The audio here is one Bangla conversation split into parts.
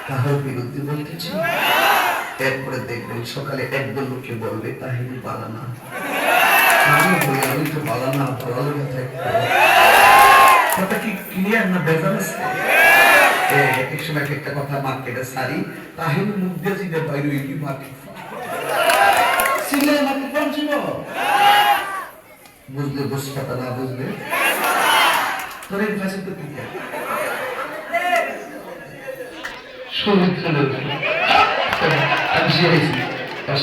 কাহার বিরুদ্ধে বলতেছি? এরপরে দেখবেন সকালে একদল লোকে বলবে তাহিনী বালানা। আমি বলি আমি তো বালানা, ভালো কথা কথা কি ক্লিয়ার না বেজাল আছে? এক সময় একটা কথা মার্কেটে সারি তাহিনী মুখ দিয়ে জিতে বাইরে কি মার্কেট সিলে মার্কেট কোন ছিল? বুঝলে বুঝতে কথা না বুঝলে তোর এই ভাষা তো কি আমি শিখেছি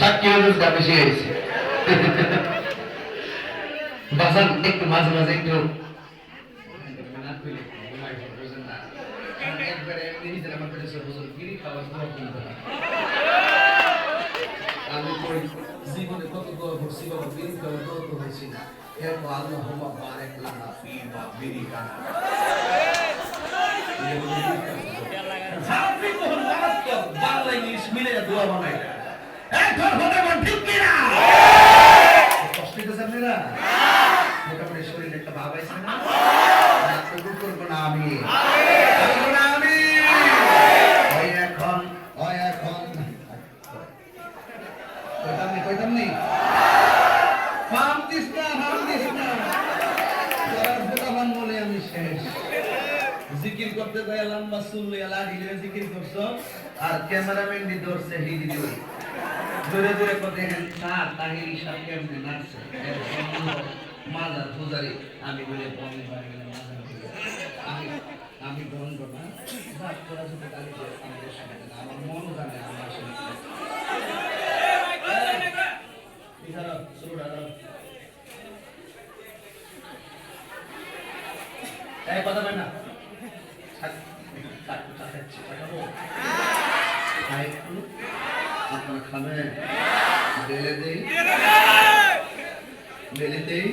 সাক্ষী আমি শিখেছি বাজান একটু মাঝে মাঝে একটু আমি জীবনে কত দোয়া করছি বাবা বিড়ি খাওয়া দোয়া তো হয়েছি না এরপর আল্লাহ বারেক লানা ফি বা বিড়ি কানা বাংলা ইংলিশ মিলে দোয়া বানাই এখন হতে মন ঠিক কিনা কষ্ট হইতেছে আপনারা মোটামুটি শরীরে একটা ভাব আছে না কবুল করবো না আমি কইতাম নি ফাম দিস না ভোটাবান বলে আমি শেষ জিকির করতে যায় লম্বা চুল লইয়া লাঠি লইয়া জিকির করছো আর ক্যামেরাম্যান দি ধরছে হিডি দিও দূরে দূরে কত দেখেন স্যার তাহিরি সাহেব কেমনে নাচছে মাজার পূজারি আমি বলে বন্ধ হয়ে গেলাম মাজার আমি আমি বন্ধ না বাদ করা যেতে গালি আমাদের সামনে আমার মন জানে আমার আসলে কথা বল না আপনার খাবেন বেলে দেই